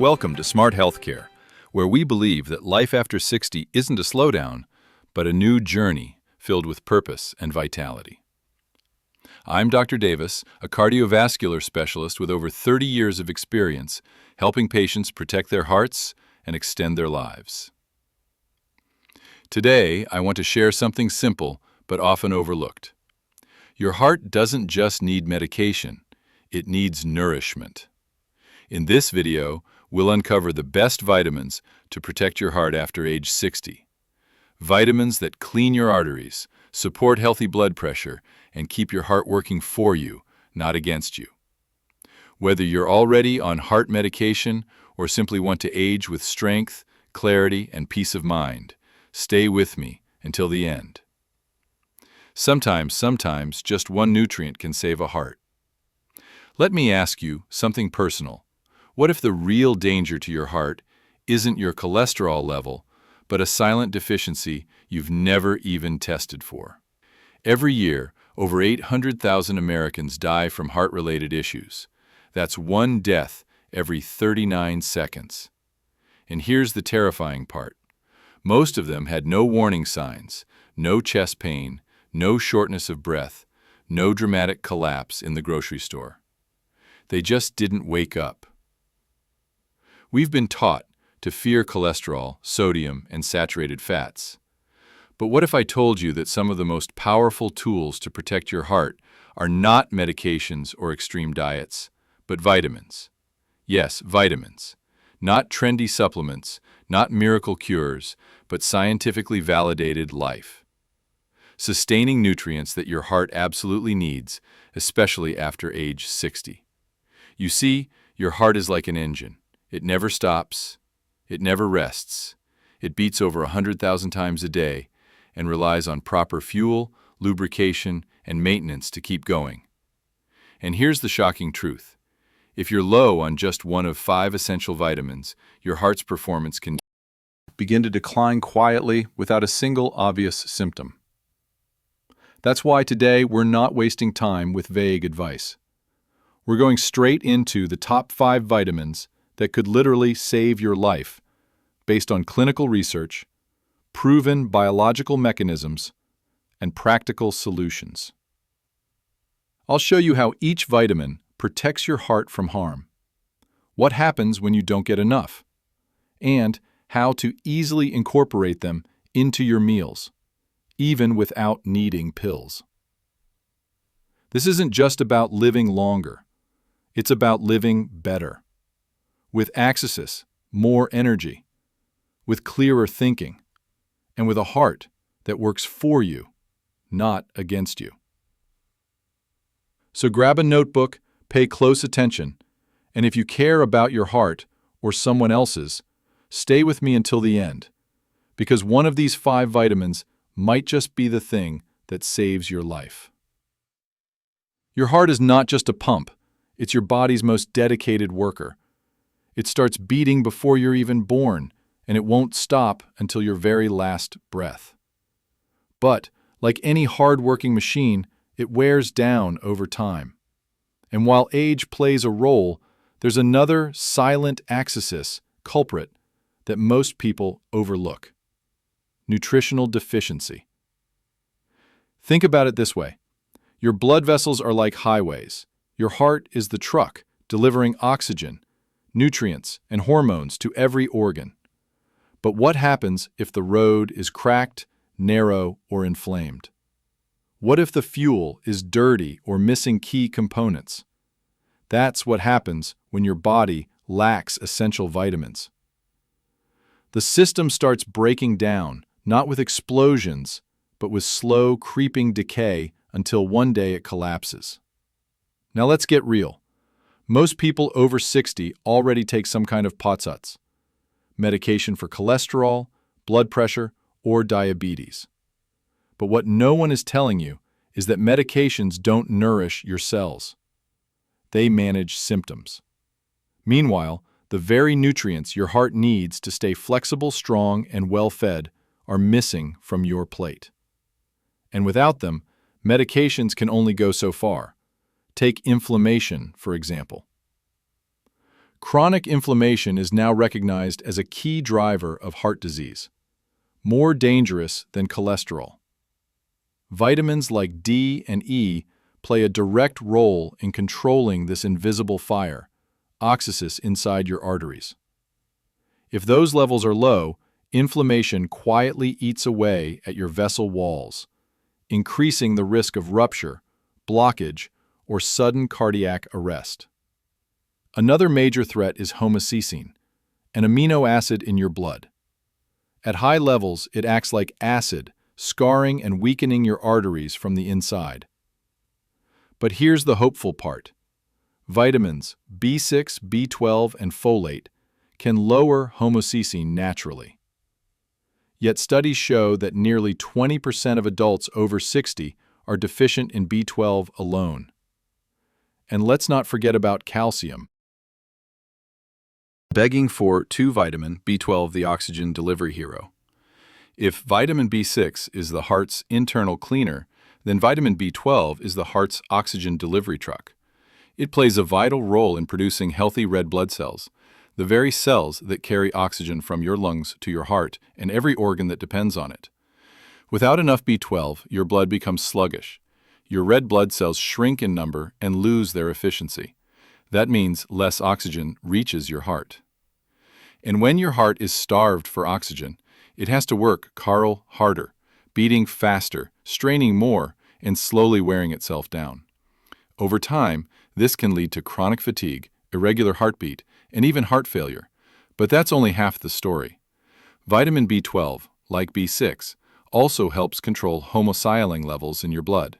Welcome to Smart Healthcare, where we believe that life after 60 isn't a slowdown, but a new journey filled with purpose and vitality. I'm Dr. Davis, a cardiovascular specialist with over 30 years of experience helping patients protect their hearts and extend their lives. Today, I want to share something simple but often overlooked. Your heart doesn't just need medication, it needs nourishment. In this video, we'll uncover the best vitamins to protect your heart after age 60. Vitamins that clean your arteries, support healthy blood pressure, and keep your heart working for you, not against you. Whether you're already on heart medication or simply want to age with strength, clarity, and peace of mind, stay with me until the end. Sometimes just one nutrient can save a heart. Let me ask you something personal. What if the real danger to your heart isn't your cholesterol level, but a silent deficiency you've never even tested for? Every year, over 800,000 Americans die from heart-related issues. That's one death every 39 seconds. And here's the terrifying part. Most of them had no warning signs, no chest pain, no shortness of breath, no dramatic collapse in the grocery store. They just didn't wake up. We've been taught to fear cholesterol, sodium, and saturated fats. But what if I told you that some of the most powerful tools to protect your heart are not medications or extreme diets, but vitamins? Yes, vitamins. Not trendy supplements, not miracle cures, but scientifically validated life. Sustaining nutrients that your heart absolutely needs, especially after age 60. You see, your heart is like an engine. It never stops. It never rests. It beats over 100,000 times a day and relies on proper fuel, lubrication, and maintenance to keep going. And here's the shocking truth. If you're low on just one of 5 essential vitamins, your heart's performance can begin to decline quietly without a single obvious symptom. That's why today we're not wasting time with vague advice. We're going straight into the top 5 vitamins that could literally save your life, based on clinical research, proven biological mechanisms, and practical solutions. I'll show you how each vitamin protects your heart from harm, what happens when you don't get enough, and how to easily incorporate them into your meals, even without needing pills. This isn't just about living longer. It's about living better. With access, more energy, with clearer thinking, and with a heart that works for you, not against you. So grab a notebook, pay close attention, and if you care about your heart or someone else's, stay with me until the end, because one of these 5 vitamins might just be the thing that saves your life. Your heart is not just a pump, it's your body's most dedicated worker. It starts beating before you're even born, and it won't stop until your very last breath. But, like any hard-working machine, it wears down over time. And while age plays a role, there's another silent axis culprit that most people overlook: nutritional deficiency. Think about it this way. Your blood vessels are like highways. Your heart is the truck, delivering oxygen, nutrients, and hormones to every organ. But what happens if the road is cracked, narrow, or inflamed? What if the fuel is dirty or missing key components? That's what happens when your body lacks essential vitamins. The system starts breaking down, not with explosions, but with slow, creeping decay until one day it collapses. Now let's get real. Most people over 60 already take some kind of POTS, medication for cholesterol, blood pressure, or diabetes. But what no one is telling you is that medications don't nourish your cells. They manage symptoms. Meanwhile, the very nutrients your heart needs to stay flexible, strong, and well-fed are missing from your plate. And without them, medications can only go so far. Take inflammation, for example. Chronic inflammation is now recognized as a key driver of heart disease, more dangerous than cholesterol. Vitamins like D and E play a direct role in controlling this invisible fire, oxysis inside your arteries. If those levels are low, inflammation quietly eats away at your vessel walls, increasing the risk of rupture, blockage, or sudden cardiac arrest. Another major threat is homocysteine, an amino acid in your blood. At high levels, it acts like acid, scarring and weakening your arteries from the inside. But here's the hopeful part. Vitamins B6, B12, and folate can lower homocysteine naturally. Yet studies show that nearly 20% of adults over 60 are deficient in B12 alone. And let's not forget about calcium. Begging for 2 vitamin B12, the oxygen delivery hero. If vitamin B6 is the heart's internal cleaner, then vitamin B12 is the heart's oxygen delivery truck. It plays a vital role in producing healthy red blood cells, the very cells that carry oxygen from your lungs to your heart and every organ that depends on it. Without enough B12, your blood becomes sluggish. Your red blood cells shrink in number and lose their efficiency. That means less oxygen reaches your heart. And when your heart is starved for oxygen, it has to work harder, beating faster, straining more, and slowly wearing itself down. Over time, this can lead to chronic fatigue, irregular heartbeat, and even heart failure. But that's only half the story. Vitamin B12, like B6, also helps control homocyaline levels in your blood.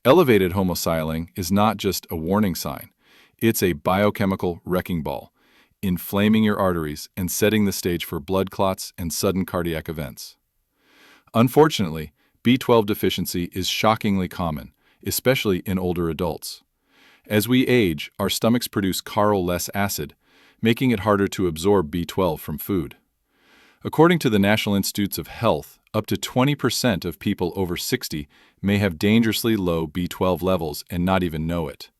Elevated homocyaline is not just a warning sign. It's a biochemical wrecking ball, inflaming your arteries and setting the stage for blood clots and sudden cardiac events. Unfortunately, B12 deficiency is shockingly common, especially in older adults. As we age, our stomachs produce less acid, making it harder to absorb B12 from food. According to the National Institutes of Health, up to 20% of people over 60 may have dangerously low B12 levels and not even know it.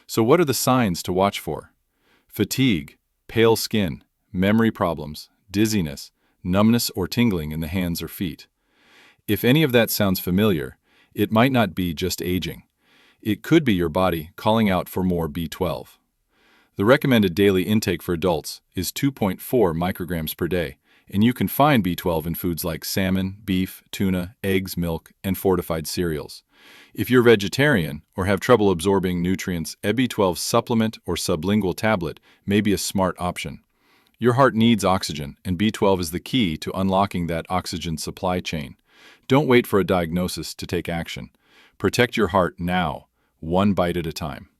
So what are the signs to watch for? Fatigue, pale skin, memory problems, dizziness, numbness or tingling in the hands or feet. If any of that sounds familiar, it might not be just aging. It could be your body calling out for more B12. The recommended daily intake for adults is 2.4 micrograms per day, and you can find B12 in foods like salmon, beef, tuna, eggs, milk, and fortified cereals. If you're vegetarian or have trouble absorbing nutrients, a B12 supplement or sublingual tablet may be a smart option. Your heart needs oxygen, and B12 is the key to unlocking that oxygen supply chain. Don't wait for a diagnosis to take action. Protect your heart now, one bite at a time.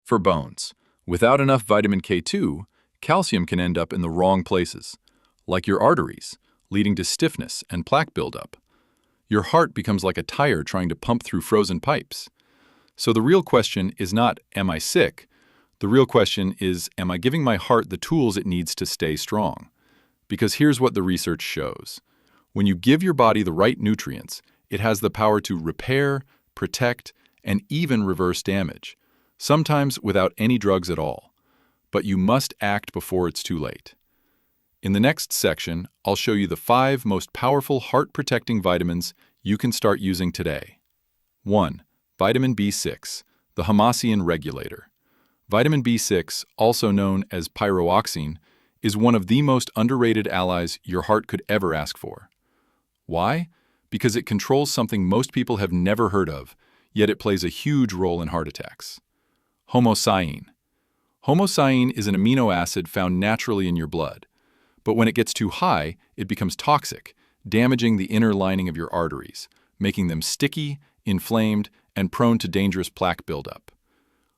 For bones, without enough vitamin K2, calcium can end up in the wrong places, like your arteries, leading to stiffness and plaque buildup. Your heart becomes like a tire trying to pump through frozen pipes. So the real question is not, am I sick? The real question is, am I giving my heart the tools it needs to stay strong? Because here's what the research shows. When you give your body the right nutrients, it has the power to repair, protect, and even reverse damage, sometimes without any drugs at all. But you must act before it's too late. In the next section, I'll show you the 5 most powerful heart-protecting vitamins you can start using today. 1. Vitamin B6, the homocysteine regulator. Vitamin B6, also known as pyroxine, is one of the most underrated allies your heart could ever ask for. Why? Because it controls something most people have never heard of, yet it plays a huge role in heart attacks. Homocysteine. Homocysteine is an amino acid found naturally in your blood. But when it gets too high, it becomes toxic, damaging the inner lining of your arteries, making them sticky, inflamed, and prone to dangerous plaque buildup.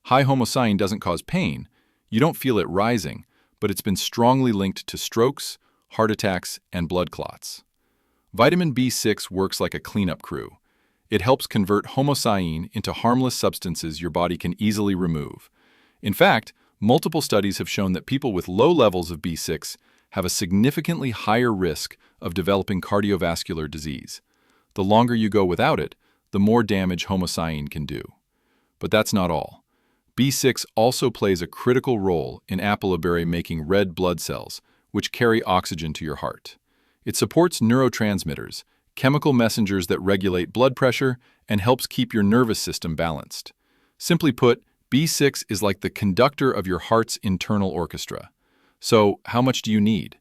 High homocysteine doesn't cause pain. You don't feel it rising, but it's been strongly linked to strokes, heart attacks, and blood clots. Vitamin B6 works like a cleanup crew. It helps convert homocysteine into harmless substances your body can easily remove. In fact, multiple studies have shown that people with low levels of B6 have a significantly higher risk of developing cardiovascular disease. The longer you go without it, the more damage homocysteine can do. But that's not all. B6 also plays a critical role in apple making red blood cells, which carry oxygen to your heart. It supports neurotransmitters, chemical messengers that regulate blood pressure and helps keep your nervous system balanced. Simply put, B6 is like the conductor of your heart's internal orchestra. So, how much do you need?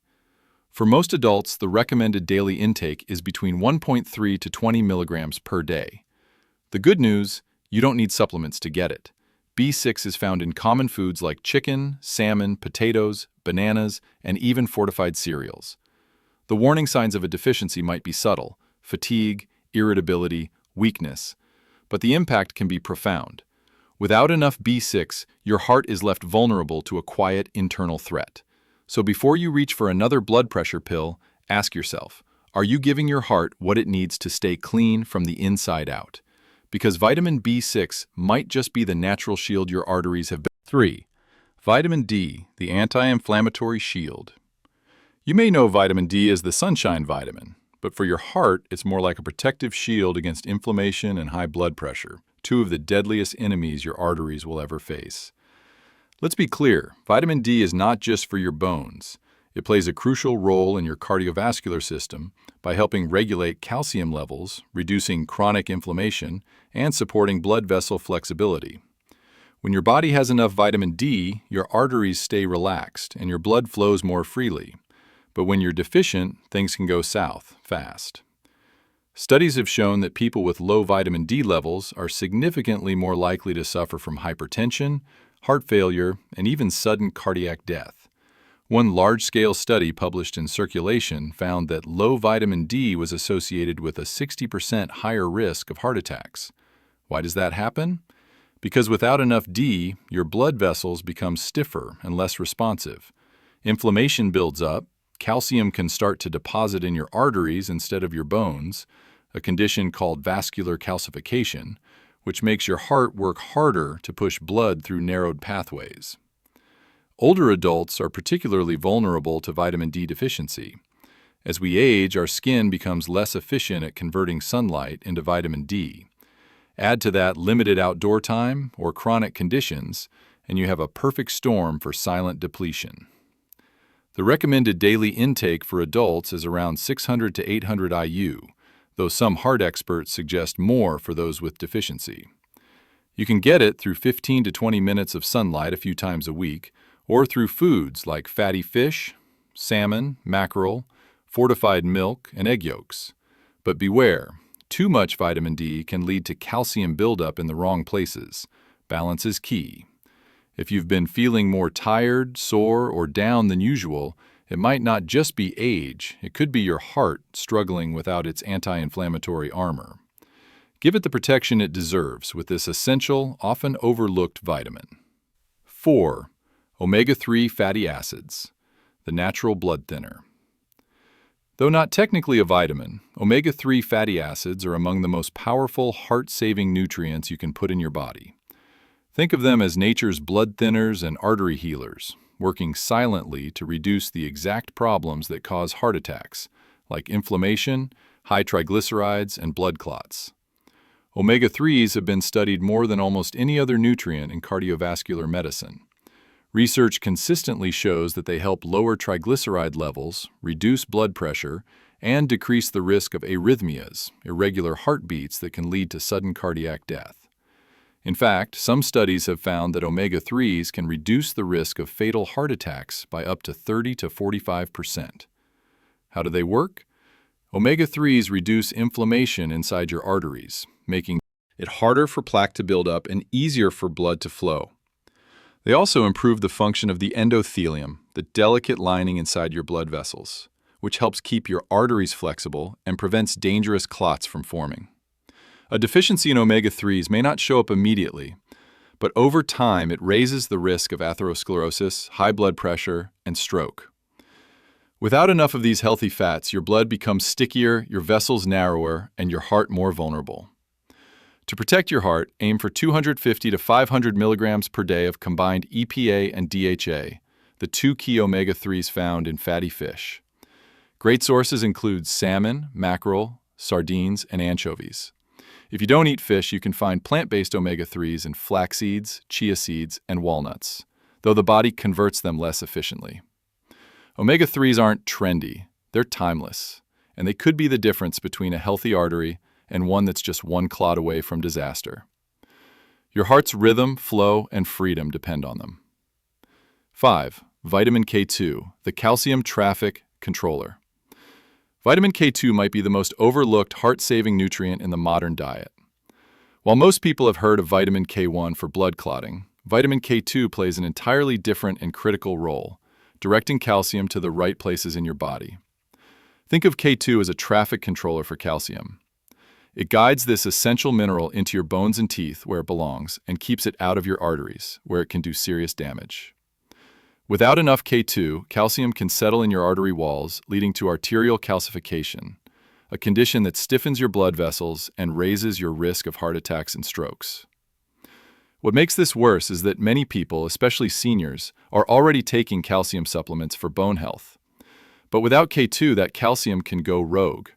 For most adults, the recommended daily intake is between 1.3 to 20 milligrams per day. The good news, you don't need supplements to get it. B6 is found in common foods like chicken, salmon, potatoes, bananas, and even fortified cereals. The warning signs of a deficiency might be subtle: fatigue, irritability, weakness. But the impact can be profound. Without enough B6, your heart is left vulnerable to a quiet internal threat. So before you reach for another blood pressure pill, ask yourself, are you giving your heart what it needs to stay clean from the inside out? Because vitamin B6 might just be the natural shield your arteries have been. 3. Vitamin D, the anti-inflammatory shield. You may know vitamin D as the sunshine vitamin, but for your heart, it's more like a protective shield against inflammation and high blood pressure, two of the deadliest enemies your arteries will ever face. Let's be clear, vitamin D is not just for your bones. It plays a crucial role in your cardiovascular system by helping regulate calcium levels, reducing chronic inflammation, and supporting blood vessel flexibility. When your body has enough vitamin D, your arteries stay relaxed and your blood flows more freely. But when you're deficient, things can go south fast. Studies have shown that people with low vitamin D levels are significantly more likely to suffer from hypertension, heart failure, and even sudden cardiac death. One large-scale study published in Circulation found that low vitamin D was associated with a 60% higher risk of heart attacks. Why does that happen? Because without enough D, your blood vessels become stiffer and less responsive. Inflammation builds up, calcium can start to deposit in your arteries instead of your bones, a condition called vascular calcification, which makes your heart work harder to push blood through narrowed pathways. Older adults are particularly vulnerable to vitamin D deficiency. As we age, our skin becomes less efficient at converting sunlight into vitamin D. Add to that limited outdoor time or chronic conditions, and you have a perfect storm for silent depletion. The recommended daily intake for adults is around 600 to 800 IU, though some heart experts suggest more for those with deficiency. You can get it through 15 to 20 minutes of sunlight a few times a week, or through foods like fatty fish, salmon, mackerel, fortified milk, and egg yolks. But beware, too much vitamin D can lead to calcium buildup in the wrong places. Balance is key. If you've been feeling more tired, sore, or down than usual, it might not just be age, it could be your heart struggling without its anti-inflammatory armor. Give it the protection it deserves with this essential, often overlooked vitamin. 4. Omega-3 fatty acids, the natural blood thinner. Though not technically a vitamin, omega-3 fatty acids are among the most powerful heart-saving nutrients you can put in your body. Think of them as nature's blood thinners and artery healers, working silently to reduce the exact problems that cause heart attacks, like inflammation, high triglycerides, and blood clots. Omega-3s have been studied more than almost any other nutrient in cardiovascular medicine. Research consistently shows that they help lower triglyceride levels, reduce blood pressure, and decrease the risk of arrhythmias, irregular heartbeats that can lead to sudden cardiac death. In fact, some studies have found that omega-3s can reduce the risk of fatal heart attacks by up to 30 to 45%. How do they work? Omega-3s reduce inflammation inside your arteries, making it harder for plaque to build up and easier for blood to flow. They also improve the function of the endothelium, the delicate lining inside your blood vessels, which helps keep your arteries flexible and prevents dangerous clots from forming. A deficiency in omega-3s may not show up immediately, but over time it raises the risk of atherosclerosis, high blood pressure, and stroke. Without enough of these healthy fats, your blood becomes stickier, your vessels narrower, and your heart more vulnerable. To protect your heart, aim for 250 to 500 milligrams per day of combined EPA and DHA, the two key omega-3s found in fatty fish. Great sources include salmon, mackerel, sardines, and anchovies. If you don't eat fish, you can find plant-based omega-3s in flax seeds, chia seeds, and walnuts, though the body converts them less efficiently. Omega-3s aren't trendy, they're timeless, and they could be the difference between a healthy artery and one that's just one clot away from disaster. Your heart's rhythm, flow, and freedom depend on them. 5. Vitamin K2, the calcium traffic controller. Vitamin K2 might be the most overlooked heart-saving nutrient in the modern diet. While most people have heard of vitamin K1 for blood clotting, vitamin K2 plays an entirely different and critical role, directing calcium to the right places in your body. Think of K2 as a traffic controller for calcium. It guides this essential mineral into your bones and teeth where it belongs and keeps it out of your arteries, where it can do serious damage. Without enough K2, calcium can settle in your artery walls, leading to arterial calcification, a condition that stiffens your blood vessels and raises your risk of heart attacks and strokes. What makes this worse is that many people, especially seniors, are already taking calcium supplements for bone health. But without K2, that calcium can go rogue.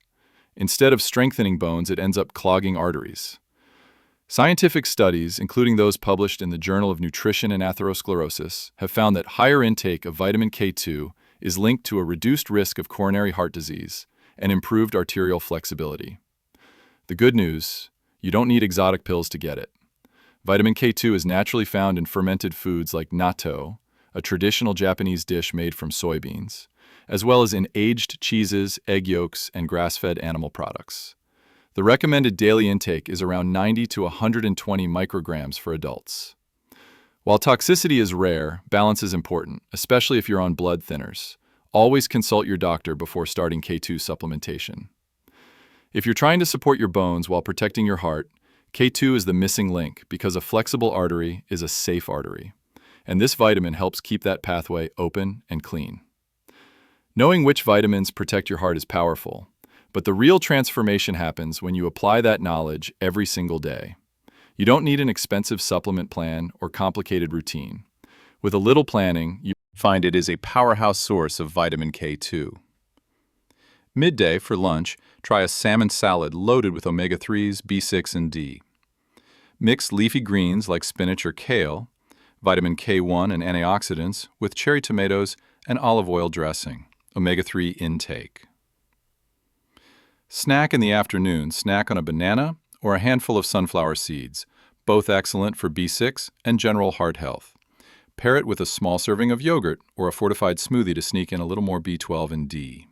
Instead of strengthening bones, it ends up clogging arteries. Scientific studies, including those published in the Journal of Nutrition and Atherosclerosis, have found that higher intake of vitamin K2 is linked to a reduced risk of coronary heart disease and improved arterial flexibility. The good news, you don't need exotic pills to get it. Vitamin K2 is naturally found in fermented foods like natto, a traditional Japanese dish made from soybeans, as well as in aged cheeses, egg yolks, and grass-fed animal products. The recommended daily intake is around 90 to 120 micrograms for adults. While toxicity is rare, balance is important, especially if you're on blood thinners. Always consult your doctor before starting K2 supplementation. If you're trying to support your bones while protecting your heart, K2 is the missing link because a flexible artery is a safe artery, and this vitamin helps keep that pathway open and clean. Knowing which vitamins protect your heart is powerful, but the real transformation happens when you apply that knowledge every single day. You don't need an expensive supplement plan or complicated routine. With a little planning, you find it is a powerhouse source of vitamin K2. Midday, for lunch, try a salmon salad loaded with omega-3s, B6, and D. Mix leafy greens like spinach or kale, vitamin K1 and antioxidants with cherry tomatoes and olive oil dressing. Omega-3 intake. Snack in the afternoon. Snack on a banana or a handful of sunflower seeds, both excellent for B6 and general heart health. Pair it with a small serving of yogurt or a fortified smoothie to sneak in a little more B12 and D.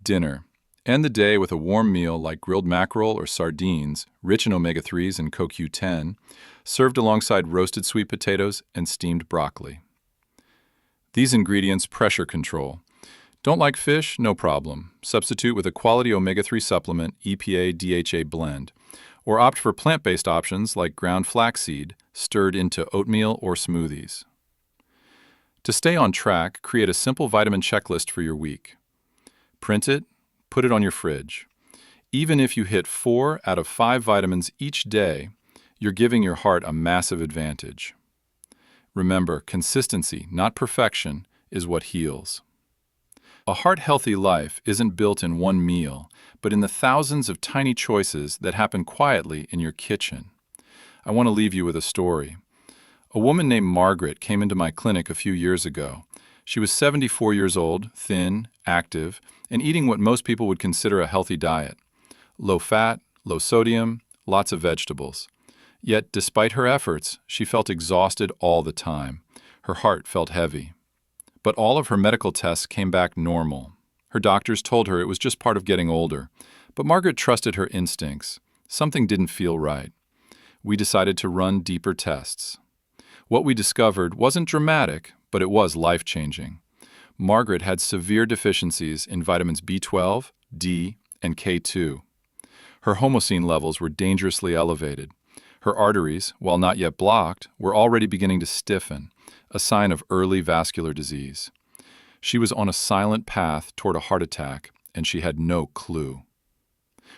Dinner. End the day with a warm meal like grilled mackerel or sardines, rich in omega-3s and CoQ10, served alongside roasted sweet potatoes and steamed broccoli. These ingredients pressure control. Don't like fish? No problem. Substitute with a quality omega-3 supplement EPA-DHA blend, or opt for plant-based options like ground flaxseed, stirred into oatmeal or smoothies. To stay on track, create a simple vitamin checklist for your week. Print it, put it on your fridge. Even if you hit 4 out of 5 vitamins each day, you're giving your heart a massive advantage. Remember, consistency, not perfection, is what heals. A heart-healthy life isn't built in one meal, but in the thousands of tiny choices that happen quietly in your kitchen. I want to leave you with a story. A woman named Margaret came into my clinic a few years ago. She was 74 years old, thin, active, and eating what most people would consider a healthy diet. Low fat, low sodium, lots of vegetables. Yet, despite her efforts, she felt exhausted all the time. Her heart felt heavy. But all of her medical tests came back normal. Her doctors told her it was just part of getting older. But Margaret trusted her instincts. Something didn't feel right. We decided to run deeper tests. What we discovered wasn't dramatic, but it was life-changing. Margaret had severe deficiencies in vitamins B12, D, and K2. Her homocene levels were dangerously elevated. Her arteries, while not yet blocked, were already beginning to stiffen, a sign of early vascular disease. She was on a silent path toward a heart attack, and she had no clue.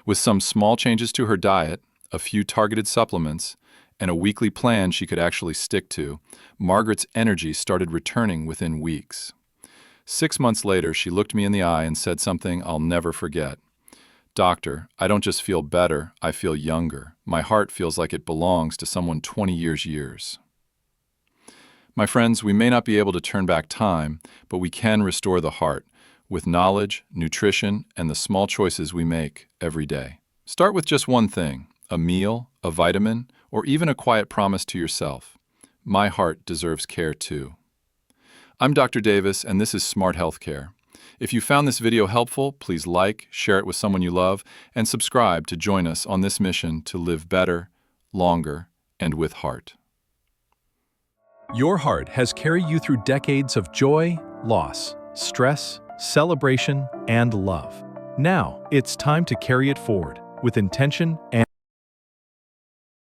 With some small changes to her diet, a few targeted supplements, and a weekly plan she could actually stick to, Margaret's energy started returning within weeks. 6 months later, she looked me in the eye and said something I'll never forget. Doctor, I don't just feel better, I feel younger. My heart feels like it belongs to someone 20 years. My friends, we may not be able to turn back time, but we can restore the heart with knowledge, nutrition, and the small choices we make every day. Start with just one thing, a meal, a vitamin, or even a quiet promise to yourself. My heart deserves care too. I'm Dr. Davis, and this is Smart Healthcare. If you found this video helpful, please like, share it with someone you love, and subscribe to join us on this mission to live better, longer, and with heart. Your heart has carried you through decades of joy, loss, stress, celebration, and love. Now, it's time to carry it forward with intention and